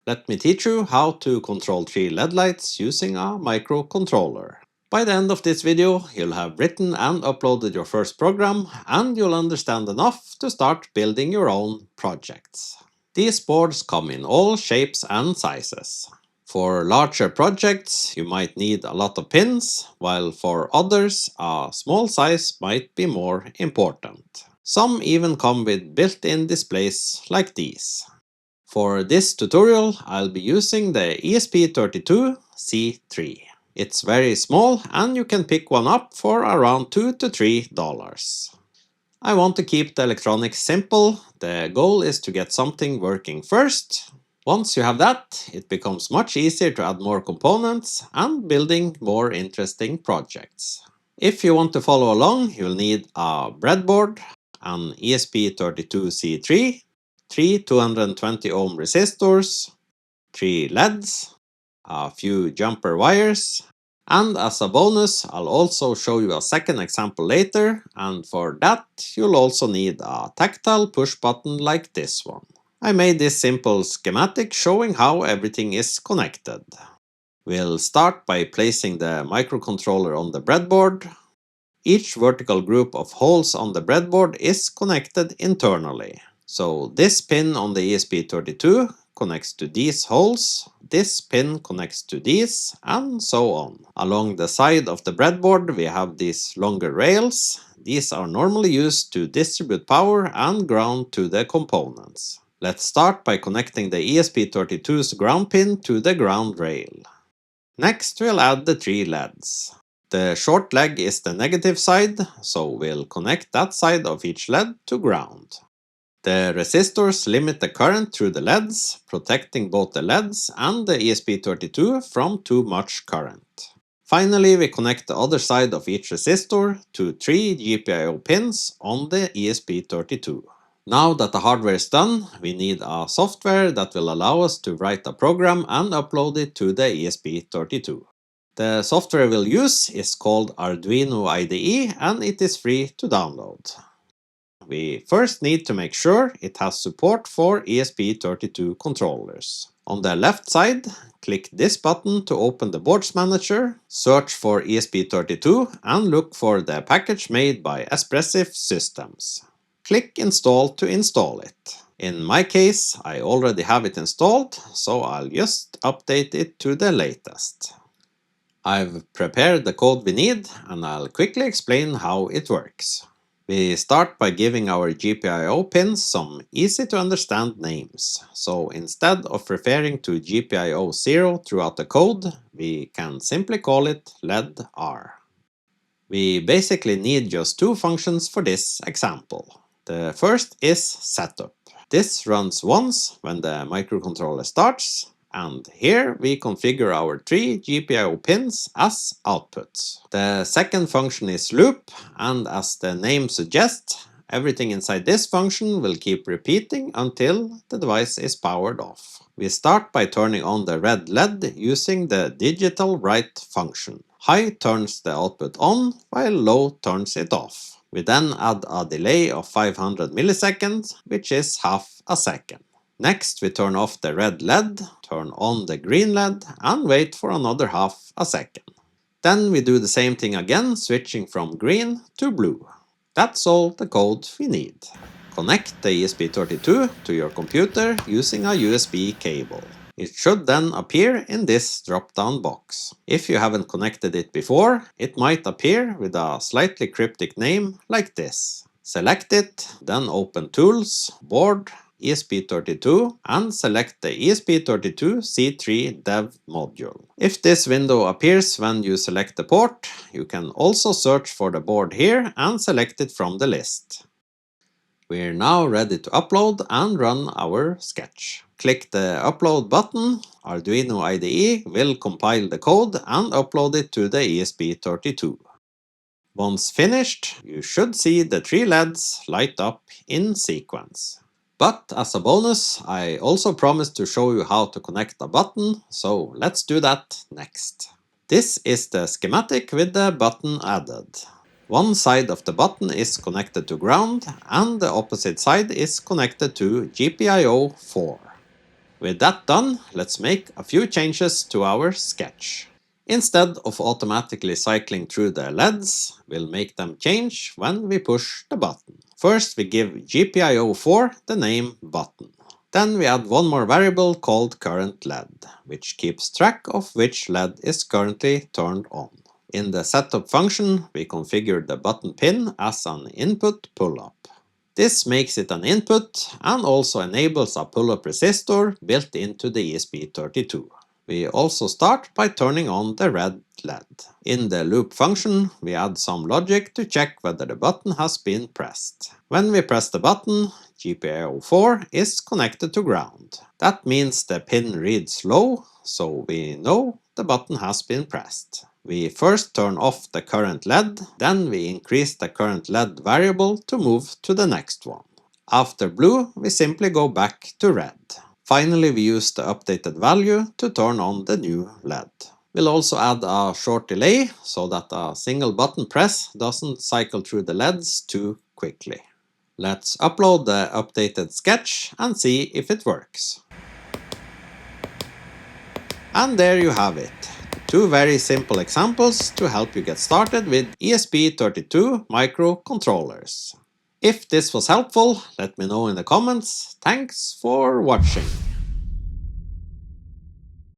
Let me teach you how to control 3 LED lights using a microcontroller. By the end of this video, you'll have written and uploaded your first program, and you'll understand enough to start building your own projects. These boards come in all shapes and sizes. For larger projects, you might need a lot of pins, while for others, a small size might be more important. Some even come with built-in displays like these. For this tutorial, I'll be using the ESP32-C3. It's very small and you can pick one up for around $2 to $3. I want to keep the electronics simple. The goal is to get something working first. Once you have that, it becomes much easier to add more components and building more interesting projects. If you want to follow along, you'll need a breadboard, an ESP32-C3, 3 220 ohm resistors, 3 LEDs, a few jumper wires, and as a bonus I'll also show you a second example later, and for that you'll also need a tactile push button like this one. I made this simple schematic showing how everything is connected. We'll start by placing the microcontroller on the breadboard. Each vertical group of holes on the breadboard is connected internally. So this pin on the ESP32 connects to these holes, this pin connects to these, and so on. Along the side of the breadboard we have these longer rails. These are normally used to distribute power and ground to the components. Let's start by connecting the ESP32's ground pin to the ground rail. Next we'll add the 3 LEDs. The short leg is the negative side, so we'll connect that side of each LED to ground. The resistors limit the current through the LEDs, protecting both the LEDs and the ESP32 from too much current. Finally, we connect the other side of each resistor to 3 GPIO pins on the ESP32. Now that the hardware is done, we need a software that will allow us to write a program and upload it to the ESP32. The software we'll use is called Arduino IDE and it is free to download. We first need to make sure it has support for ESP32 controllers. On the left side, click this button to open the boards manager, search for ESP32 and look for the package made by Espressif Systems. Click Install to install it. In my case, I already have it installed, so I'll just update it to the latest. I've prepared the code we need and I'll quickly explain how it works. We start by giving our GPIO pins some easy to understand names. So instead of referring to GPIO 0 throughout the code, we can simply call it LED R. We basically need just 2 functions for this example. The first is setup. This runs once when the microcontroller starts, and here we configure our 3 GPIO pins as outputs. The second function is loop, and as the name suggests, everything inside this function will keep repeating until the device is powered off. We start by turning on the red LED using the digital write function. High turns the output on, while low turns it off. We then add a delay of 500 milliseconds, which is half a second. Next we turn off the red LED, turn on the green LED and wait for another half a second. Then we do the same thing again, switching from green to blue. That's all the code we need. Connect the ESP32 to your computer using a USB cable. It should then appear in this drop-down box. If you haven't connected it before, it might appear with a slightly cryptic name like this. Select it, then open Tools, Board, ESP32 and select the ESP32-C3 dev module. If this window appears when you select the port, you can also search for the board here and select it from the list. We're now ready to upload and run our sketch. Click the upload button, Arduino IDE will compile the code and upload it to the ESP32. Once finished, you should see the 3 LEDs light up in sequence. But as a bonus, I also promised to show you how to connect a button, so let's do that next. This is the schematic with the button added. One side of the button is connected to ground and the opposite side is connected to GPIO 4. With that done, let's make a few changes to our sketch. Instead of automatically cycling through the LEDs, we'll make them change when we push the button. First, we give GPIO4 the name button. Then we add one more variable called current LED, which keeps track of which LED is currently turned on. In the setup function, we configure the button pin as an input pull-up. This makes it an input and also enables a pull-up resistor built into the ESP32. We also start by turning on the red LED. In the loop function, we add some logic to check whether the button has been pressed. When we press the button, GPIO4 is connected to ground. That means the pin reads low, so we know the button has been pressed. We first turn off the current LED, then we increase the current LED variable to move to the next one. After blue, we simply go back to red. Finally, we use the updated value to turn on the new LED. We'll also add a short delay so that a single button press doesn't cycle through the LEDs too quickly. Let's upload the updated sketch and see if it works. And there you have it. Two very simple examples to help you get started with ESP32 microcontrollers. If this was helpful, let me know in the comments. Thanks for watching.